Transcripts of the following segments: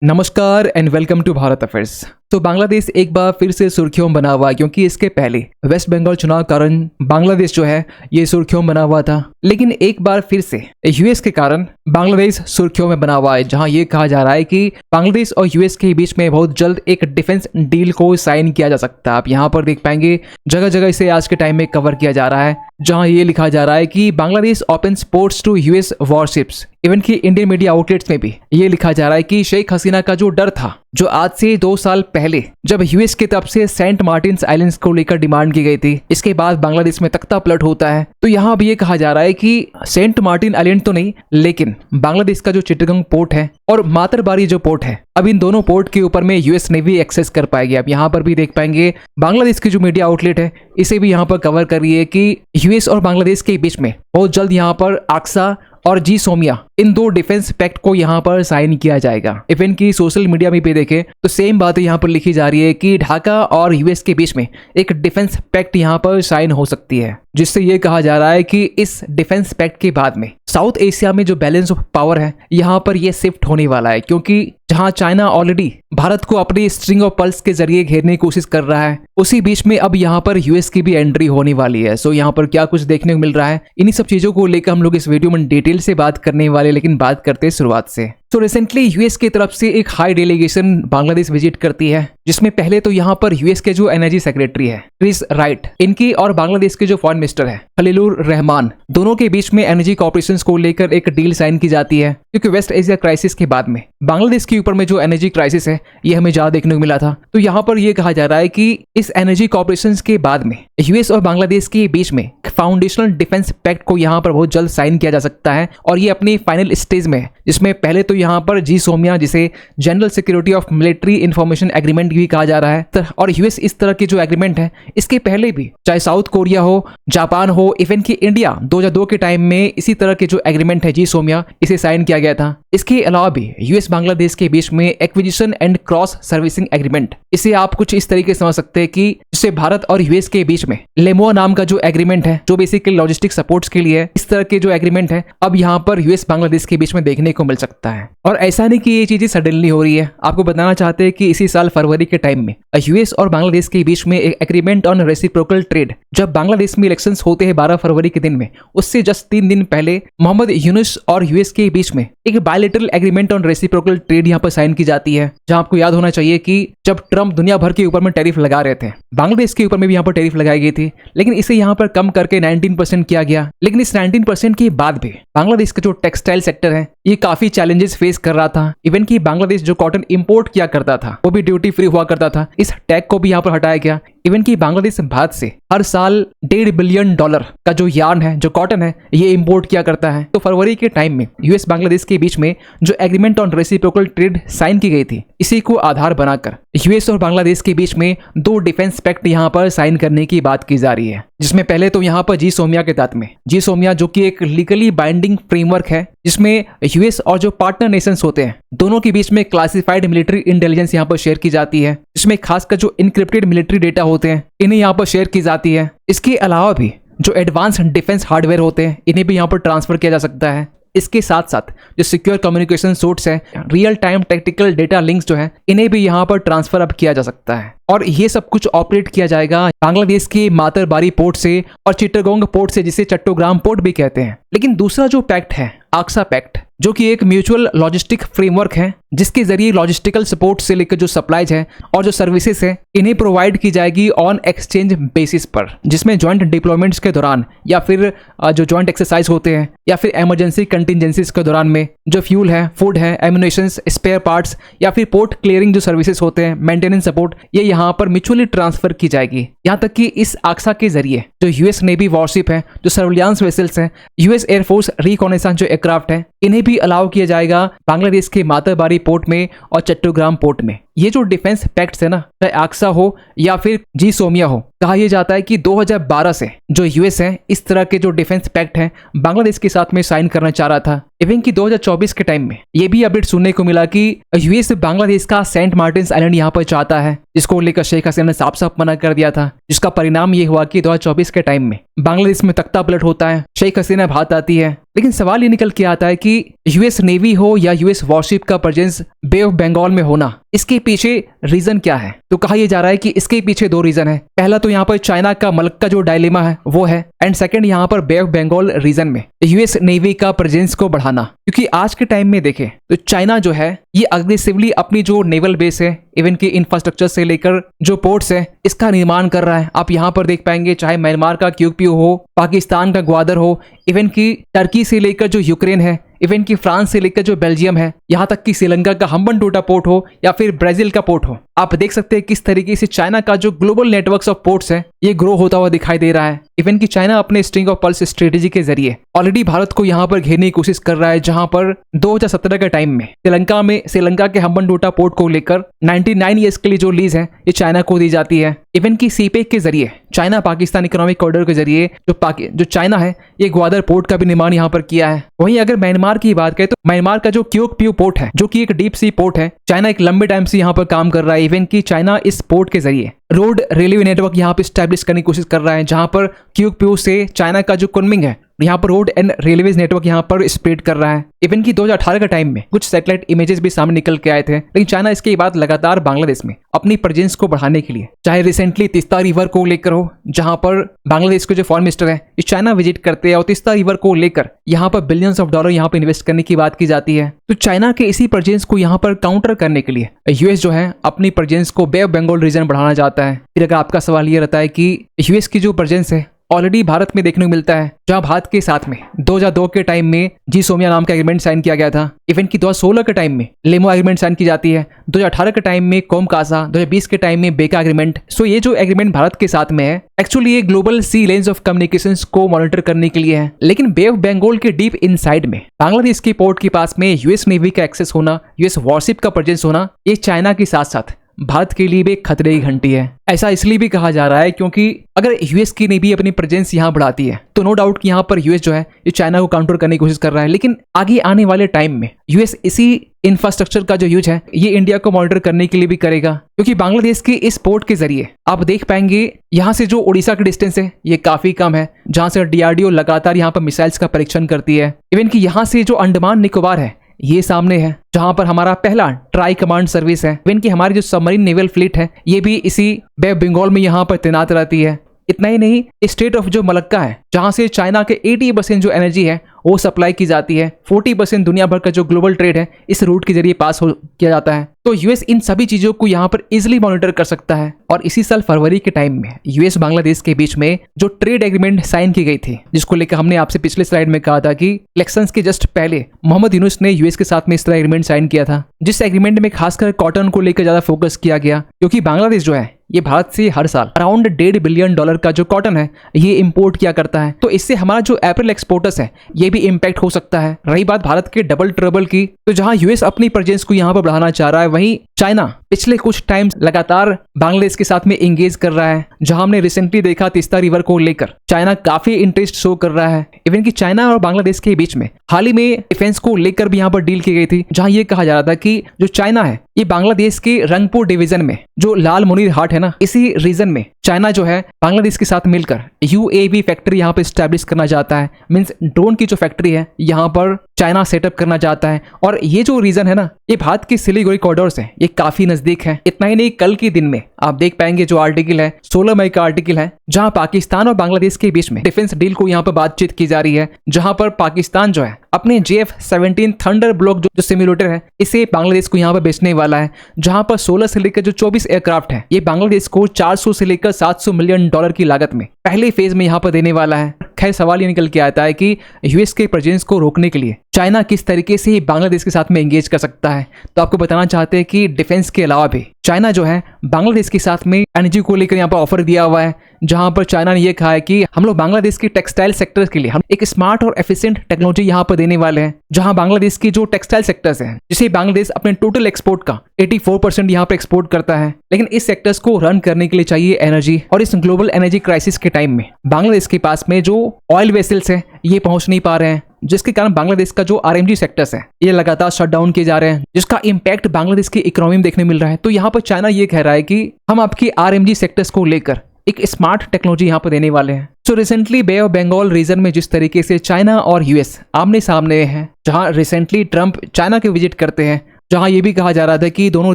नमस्कार and welcome to Bharat affairs. तो बांग्लादेश एक बार फिर से सुर्खियों में बना हुआ है क्योंकि इसके पहले वेस्ट बंगाल चुनाव कारण बांग्लादेश जो है ये सुर्खियों में बना हुआ था, लेकिन एक बार फिर से यूएस के कारण बांग्लादेश सुर्खियों में बना हुआ है, जहां ये कहा जा रहा है कि बांग्लादेश और यूएस के बीच में बहुत जल्द एक डिफेंस डील को साइन किया जा सकता है। आप यहाँ पर देख पाएंगे जगह जगह इसे आज के टाइम में कवर किया जा रहा है, जहां ये लिखा जा रहा है कि Bangladesh open ports to US warships. Even की इंडियन मीडिया आउटलेट्स में भी ये लिखा जा रहा है कि शेख हसीना का जो डर था, जो आज से 2 साल पहले जब यूएस की तरफ से सेंट मार्टिन्स आइलैंड्स को लेकर डिमांड की गई थी, इसके बाद बांग्लादेश में तख्ता पलट होता है। तो यहाँ भी ये कहा जा रहा है कि सेंट मार्टिन आइलैंड तो नहीं, लेकिन बांग्लादेश का जो चिटगांग पोर्ट है और मातरबारी जो पोर्ट है, अब इन दोनों पोर्ट के ऊपर में यूएस नेवी एक्सेस कर पाएगी। अब यहाँ पर भी देख पाएंगे बांग्लादेश की जो मीडिया आउटलेट है इसे भी यहाँ पर कवर कर रही है कि यूएस और बांग्लादेश के बीच में बहुत जल्द यहाँ पर आक्सा और जी सोमिया इन 2 डिफेंस पैक्ट को यहाँ पर साइन किया जाएगा। इवन की सोशल मीडिया में भी देखें तो सेम बात यहाँ पर लिखी जा रही है कि ढाका और यूएस के बीच में एक डिफेंस पैक्ट यहाँ पर साइन हो सकती है, जिससे ये कहा जा रहा है कि इस डिफेंस पैक्ट के बाद में साउथ एशिया में जो बैलेंस ऑफ पावर है यहाँ पर ये शिफ्ट होने वाला है, क्योंकि जहां चाइना ऑलरेडी भारत को अपनी स्ट्रिंग ऑफ पल्स के जरिए घेरने की कोशिश कर रहा है, उसी बीच में अब यहाँ पर यूएस की भी एंट्री होने वाली है। सो यहाँ पर क्या कुछ देखने को मिल रहा है, इन्हीं सब चीजों को लेकर हम लोग इस वीडियो में डिटेल से बात करने वाले, लेकिन बात करते हैं शुरुआत से। तो रिसेंटली यूएस की तरफ से एक हाई डेलीगेशन बांग्लादेश विजिट करती है, जिसमें पहले तो यहाँ पर यूएस के जो एनर्जी सेक्रेटरी है क्रिस राइट, इनकी और बांग्लादेश के जो फॉरेन मिनिस्टर है खलीलुर रहमान, दोनों के बीच में एनर्जी कॉर्पोरेशन को लेकर एक डील साइन की जाती है। क्योंकि वेस्ट एशिया क्राइसिस के बाद में बांग्लादेश के ऊपर में जो एनर्जी क्राइसिस है ये हमें ज्यादा देखने को मिला था। तो यहाँ पर यह कहा जा रहा है कि इस एनर्जी कॉर्पोरेशन के बाद में यूएस और बांग्लादेश के बीच में फाउंडेशनल डिफेंस पैक्ट को यहाँ पर बहुत जल्द साइन किया जा सकता है, और ये अपनी फाइनल स्टेज में है, जिसमें पहले तो यहाँ पर जी सोमिया, जिसे general security of military information agreement भी कहा जा रहा है, और यूएस इस तरह की जो एग्रीमेंट है इसके पहले भी चाहे साउथ कोरिया हो, जापान हो, इवन की इंडिया 2002 के टाइम में इसी तरह के जो एग्रीमेंट है जी सोमिया, इसे साइन किया गया था। इसके अलावा भी यूएस बांग्लादेश के बीच में acquisition and cross servicing agreement, इसे आप कुछ इस तरीके से समझ सकते हैं कि जिससे भारत और यूएस के बीच में लेमोआ नाम का जो एग्रीमेंट है, जो बेसिकली लॉजिस्टिक सपोर्ट्स के लिए, इस तरह के जो एग्रीमेंट है अब यहाँ पर यूएस बांग्लादेश के बीच में देखने को मिल सकता है। और ऐसा नहीं कि ये चीजें सडनली हो रही है, आपको बताना चाहते हैं कि इसी साल फरवरी के टाइम में यूएस और बांग्लादेश के बीच में एक एग्रीमेंट ऑन रेसिप्रोकल ट्रेड, जब बांग्लादेश में इलेक्शंस होते हैं 12 फरवरी के दिन में, उससे जस्ट 3 दिन पहले मोहम्मद यूनुस और यूएस के बीच में एक bilateral agreement on reciprocal trade यहाँ पर साइन की जाती है। जहां आपको याद होना चाहिए कि जब ट्रंप दुनिया भर के ऊपर में टैरिफ लगा रहे थे, बांग्लादेश के ऊपर में भी यहाँ पर टैरिफ लगाई गई थी, लेकिन इसे यहाँ पर कम करके 19% किया गया। लेकिन इस 19% के बाद भी बांग्लादेश का जो टेक्सटाइल सेक्टर है ये काफी चैलेंजेस फेस कर रहा था। इवन की बांग्लादेश जो कॉटन इंपोर्ट किया करता था वो भी ड्यूटी फ्री हुआ करता था, इस टैग को भी यहाँ पर हटाया गया। इवन की बांग्लादेश भारत से हर साल $1.5 बिलियन का जो यार्न है, जो कॉटन है, ये इंपोर्ट किया करता है। तो फरवरी के टाइम में यूएस बांग्लादेश के बीच में जो agreement on reciprocal trade sign की गई थी, इसी को आधार बनाकर यूएस और बांग्लादेश के बीच में 2 डिफेंस पैक्ट यहाँ पर साइन करने की बात की जा रही है, जिसमें पहले तो यहाँ पर जी सोमिया के तहत में, जी सोमिया जो कि एक लीगली बाइंडिंग फ्रेमवर्क है, जिसमें यूएस और जो पार्टनर नेशंस होते हैं दोनों के बीच में क्लासिफाइड मिलिट्री इंटेलिजेंस यहाँ पर शेयर की जाती है, जिसमें खासकर जो इनक्रिप्टेड मिलिट्री डेटा होते हैं इन्हें यहाँ पर शेयर की जाती है। इसके अलावा भी जो एडवांस डिफेंस हार्डवेयर होते हैं इन्हें भी यहाँ पर ट्रांसफर किया जा सकता है। इसके साथ साथ जो सिक्योर कम्युनिकेशन सोर्स है, real time tactical data links जो है, इन्हें भी यहाँ पर ट्रांसफर अब किया जा सकता है। और ये सब कुछ ऑपरेट किया जाएगा बांग्लादेश के मातरबारी पोर्ट से और चिट्टागोंग पोर्ट से, जिसे चट्टोग्राम पोर्ट भी कहते हैं। लेकिन दूसरा जो पैक्ट है आक्सा पैक्ट, जो कि एक म्यूचुअल लॉजिस्टिक फ्रेमवर्क है, जिसके जरिए लॉजिस्टिकल सपोर्ट से लेकर जो सप्लाईज है और जो सर्विसेज है इन्हें प्रोवाइड की जाएगी ऑन एक्सचेंज बेसिस पर, जिसमें ज्वाइंट डिप्लॉयमेंट्स के दौरान या फिर जो ज्वाइंट एक्सरसाइज होते हैं या फिर इमरजेंसी कंटिजेंसीज के दौरान में जो फ्यूल है, फूड है, एम्यूनेशन, स्पेयर पार्ट्स या फिर पोर्ट क्लियरिंग जो सर्विसेज होते हैं, मेंटेनेंस सपोर्ट, ये यहाँ पर म्यूचुअली ट्रांसफर की जाएगी। यहाँ तक कि इस आक्सा के जरिए जो यूएस नेवी वॉरशिप है, जो सर्विलांस वेसल्स हैं, यूएस एयरफोर्स रिकॉनेसांस जो एयरक्राफ्ट है, इन्हें भी अलाउ किया जाएगा बांग्लादेश के मातरबारी पोर्ट में और चट्टोग्राम पोर्ट में। ये जो डिफेंस पैक्ट्स है ना, चाहे आक्सा हो या फिर जी सोमिया हो, कहा यह जाता है कि 2012 से जो यूएस है इस तरह के जो डिफेंस पैक्ट हैं बांग्लादेश के साथ में साइन करना चाह रहा था। इवन कि 2024 के टाइम में ये भी अपडेट सुनने को मिला कि यूएस बांग्लादेश का सेंट मार्टिन्स आइलैंड यहाँ पर चाहता है, जिसको लेकर शेख हसीना ने साफ साफ मना कर दिया था, जिसका परिणाम ये हुआ कि 2024 के टाइम में बांग्लादेश में तख्ता पलट होता है, शेख हसीना भारत आती है। लेकिन सवाल ये निकल के आता है कि यूएस नेवी हो या यूएस वॉरशिप का प्रेजेंस बे ऑफ बंगाल में होना, इसके पीछे रीजन क्या है? तो कहा यह जा रहा है कि इसके पीछे दो रीजन है। पहला तो यहाँ पर चाइना का मलक का जो डायलेमा है वो है, एंड सेकंड यहाँ पर बे ऑफ बंगाल रीजन में यूएस नेवी का प्रेजेंस को बढ़ाना। क्योंकि आज के टाइम में देखें तो चाइना जो है ये अग्रेसिवली अपनी जो नेवल बेस है, इवन की इंफ्रास्ट्रक्चर से लेकर जो पोर्ट्स है, इसका निर्माण कर रहा है। आप यहाँ पर देख पाएंगे चाहे म्यांमार का क्यूक्यू हो, पाकिस्तान का ग्वादर हो, इवन की टर्की से लेकर जो यूक्रेन है, इवन की फ्रांस से लेकर जो बेल्जियम है, यहाँ तक कि श्रीलंका का हम्बनटोटा पोर्ट हो या फिर ब्राजील का पोर्ट हो, आप देख सकते हैं किस तरीके से चाइना का जो ग्लोबल नेटवर्क्स ऑफ पोर्ट्स है ये ग्रो होता हुआ दिखाई दे रहा है। इवन कि चाइना अपने स्ट्रिंग ऑफ पर्ल्स स्ट्रेटेजी के जरिए ऑलरेडी भारत को यहाँ पर घेरने की कोशिश कर रहा है, जहां पर 2017 के टाइम में श्रीलंका के हम्बनटोटा पोर्ट को लेकर 99 ईयर्स के लिए जो लीज है ये चाइना को दी जाती है। इवन की सीपेक के जरिए चाइना पाकिस्तान इकोनॉमिक कॉरिडोर के जरिए जो चाइना है ये ग्वादर पोर्ट का भी निर्माण यहाँ पर किया है। वहीं अगर म्यांमार की बात करें तो म्यांमार का जो क्योकप्यू पोर्ट है, जो कि एक डीप सी पोर्ट है, चाइना एक लंबे टाइम से यहाँ पर काम कर रहा है। इवन की चाइना इस पोर्ट के जरिए रोड रेलवे नेटवर्क यहाँ पे स्टैब्लिश करने की कोशिश कर रहा है, जहां पर क्यूक्यू से चाइना का जो कुनमिंग है यहाँ पर रोड एंड रेलवेज नेटवर्क यहाँ पर स्प्रेड कर रहा है। इवन की 2018 के टाइम में कुछ सैटेलाइट इमेजेस भी सामने निकल के आए थे, लेकिन चाइना इसके बाद लगातार बांग्लादेश में अपनी प्रेजेंस को बढ़ाने के लिए, चाहे रिसेंटली तीस्ता रिवर को लेकर हो, जहां पर बांग्लादेश के जो फॉरेन मिनिस्टर है ये चाइना विजिट करते हैं और तीस्ता रिवर को लेकर यहाँ पर बिलियंस ऑफ डॉलर यहाँ पर इन्वेस्ट करने की बात की जाती है। तो चाइना के इसी प्रेजेंस को यहाँ पर काउंटर करने के लिए यूएस जो है अपनी प्रेजेंस को बे ऑफ बंगाल रीजन बढ़ाना चाहता है। फिर अगर आपका सवाल ये रहता है कि यूएस की जो प्रेजेंस है ऑलरेडी भारत में देखने को मिलता है, जहां भारत के साथ में 2002 के टाइम में जी सोमिया नाम का एग्रीमेंट साइन किया गया था। इवन की 2016 के टाइम में लेमो एग्रीमेंट साइन की जाती है, 2018 के टाइम में कोम कासा, 2020 के टाइम में बेका एग्रीमेंट। सो ये जो एग्रीमेंट भारत के साथ में है एक्चुअली ये global sea lanes of communications को मॉनिटर करने के लिए है। लेकिन बे ऑफ बंगाल के डीप इनसाइड में बांग्लादेश के पोर्ट के पास में यूएस नेवी का एक्सेस होना, यूएस वॉरशिप का प्रेजेंस होना, ये चाइना के साथ साथ भारत के लिए भी एक खतरे की घंटी है। ऐसा इसलिए भी कहा जा रहा है क्योंकि अगर यूएस की नेवी अपनी प्रेजेंस यहाँ बढ़ाती है तो नो डाउट कि यहाँ पर यूएस जो है ये चाइना को काउंटर करने की कोशिश कर रहा है। लेकिन आगे आने वाले टाइम में यूएस इसी इंफ्रास्ट्रक्चर का जो यूज है ये इंडिया को मॉनिटर करने के लिए भी करेगा, क्योंकि बांग्लादेश के इस पोर्ट के जरिए आप देख पाएंगे यहाँ से जो उड़ीसा की डिस्टेंस है ये काफी कम है, जहां से डीआरडीओ लगातार यहाँ पर मिसाइल्स का परीक्षण करती है। इवन कि यहाँ से जो अंडमान निकोबार है ये सामने है, जहां पर हमारा पहला ट्राई कमांड सर्विस है। इवन की हमारी जो सबमरीन नेवल फ्लीट है ये भी इसी बे ऑफ बंगाल में यहाँ पर तैनात रहती है। इतना ही नहीं, स्टेट ऑफ जो मलक्का है जहां से चाइना के 80% जो एनर्जी है वो सप्लाई की जाती है, 40% दुनिया भर का जो ग्लोबल ट्रेड है इस रूट के जरिए पास किया जाता है। तो यूएस इन सभी चीजों को यहाँ पर इजिली मॉनिटर कर सकता है। और इसी साल फरवरी के टाइम में यूएस बांग्लादेश के बीच में जो ट्रेड एग्रीमेंट साइन की गई थी, जिसको लेकर हमने आपसे पिछले स्लाइड में कहा था कि इलेक्शंस के जस्ट पहले मोहम्मद यूनुस ने यूएस के साथ में इस तरह एग्रीमेंट साइन किया था, जिस एग्रीमेंट में खासकर कॉटन को लेकर ज्यादा फोकस किया गया, क्योंकि बांग्लादेश जो है ये भारत से हर साल अराउंड $1.5 बिलियन का जो कॉटन है ये इंपोर्ट किया करता है। तो इससे हमारा जो अप्रैल एक्सपोर्टर्स है ये भी इम्पैक्ट हो सकता है। रही बात भारत के डबल ट्रबल की, तो जहां यूएस अपनी प्रेजेंस को यहाँ पर बढ़ाना चाह रहा है, वहीं चाइना पिछले कुछ टाइम लगातार बांग्लादेश के साथ में एंगेज कर रहा है। जहां हमने रिसेंटली देखा तीस्ता रिवर को लेकर चाइना काफी इंटरेस्ट शो कर रहा है। इवन कि चाइना और बांग्लादेश के बीच में हाल ही में डिफेंस को लेकर भी यहाँ पर डील की गई थी, जहां ये कहा जा रहा था कि जो चाइना है ये बांग्लादेश के रंगपुर डिवीजन में जो लाल मुनीर हाट है ना, इसी रीजन में चाइना जो है बांग्लादेश के साथ मिलकर यूएवी फैक्ट्री यहाँ पर स्टैब्लिश करना चाहता है। मींस ड्रोन की जो फैक्ट्री है यहाँ पर चाइना सेटअप करना चाहता है। और ये जो रीजन है ना ये भारत के सिलीगुड़ी कॉरिडोर से ये काफी नजदीक है। इतना ही नहीं, कल के दिन में आप देख पाएंगे जो आर्टिकल है 16 मई का आर्टिकल है, जहां पाकिस्तान और बांग्लादेश के बीच में डिफेंस डील को यहाँ पर बातचीत की जा रही है, जहां पर पाकिस्तान जो है अपने JF-17 थंडर ब्लॉक जो सिम्युलेटर है इसे बांग्लादेश को यहाँ पर बेचने वाला है, जहां पर 16 से लेकर जो 24 एयरक्राफ्ट है ये बांग्लादेश को 400 से लेकर $700 मिलियन की लागत में पहले फेज में यहाँ पर देने वाला है। खैर सवाल ये निकल के आता है कि यूएस के प्रेजेंस को रोकने के लिए चाइना किस तरीके से बांग्लादेश के साथ में एंगेज कर सकता है। तो आपको बताना चाहते हैं कि डिफेंस के अलावा भी चाइना जो है बांग्लादेश के साथ में एनर्जी को लेकर यहाँ पर ऑफर दिया हुआ है, जहां पर चाइना ने यह कहा है कि हम लोग बांग्लादेश के टेक्सटाइल सेक्टर के लिए हम एक स्मार्ट और एफिशिएंट टेक्नोलॉजी यहाँ पर देने वाले हैं, जहां बांग्लादेश की जो टेक्सटाइल सेक्टर्स हैं, जिसे बांग्लादेश अपने टोटल एक्सपोर्ट का 84% यहाँ पर एक्सपोर्ट करता है, लेकिन इस सेक्टर्स को रन करने के लिए चाहिए एनर्जी, और इस ग्लोबल एनर्जी क्राइसिस के टाइम में बांग्लादेश के पास में जो ऑयल वेसल्स है ये पहुंच नहीं पा रहे हैं, जिसके कारण बांग्लादेश का जो आरएमजी सेक्टर्स है ये लगातार शट डाउन किए जा रहे हैं, जिसका इंपैक्ट बांग्लादेश की इकोनॉमी में देखने मिल रहा है। तो यहाँ पर चाइना ये कह रहा है कि हम आपकी आरएमजी सेक्टर्स को लेकर एक स्मार्ट टेक्नोलॉजी यहाँ पर देने वाले हैं। So recently Bay of Bengal region में जिस तरीके से चाइना और यूएस आमने सामने हैं, जहां रिसेंटली ट्रंप चाइना के विजिट करते हैं, जहां ये भी कहा जा रहा था कि दोनों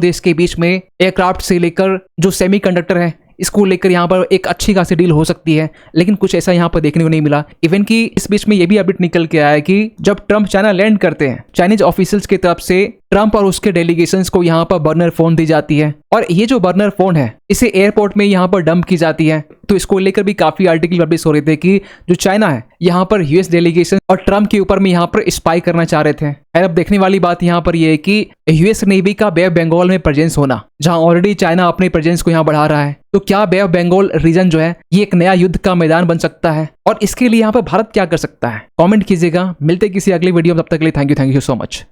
देश के बीच में एयरक्राफ्ट से लेकर जो सेमीकंडक्टर है इसको लेकर यहाँ पर एक अच्छी खासी डील हो सकती है, लेकिन कुछ ऐसा यहाँ पर देखने को नहीं मिला। इवन कि इस बीच में ये भी अपडेट निकल के आया है कि जब ट्रंप चाइना लैंड करते हैं, चाइनीज ऑफिशियल्स की तरफ से ट्रंप और उसके डेलीगेशंस को यहाँ पर बर्नर फोन दी जाती है, और ये जो बर्नर फोन है इसे एयरपोर्ट में यहाँ पर डंप की जाती है। तो इसको लेकर भी काफी आर्टिकल पब्लिश हो रहे थे कि जो चाइना है यहाँ पर यूएस डेलीगेशन और ट्रंप के ऊपर में यहाँ पर स्पाई करना चाह रहे थे। अब देखने वाली बात यहाँ पर यह है कि यूएस नेवी का बे ऑफ बंगाल में प्रेजेंस होना, जहां ऑलरेडी चाइना अपने प्रेजेंस को यहाँ बढ़ा रहा है, तो क्या बे ऑफ बंगाल रीजन जो है ये एक नया युद्ध का मैदान बन सकता है, और इसके लिए यहाँ पर भारत क्या कर सकता है? कमेंट कीजिएगा। मिलते किसी अगली वीडियो में, तब तक के लिए थैंक यू सो मच।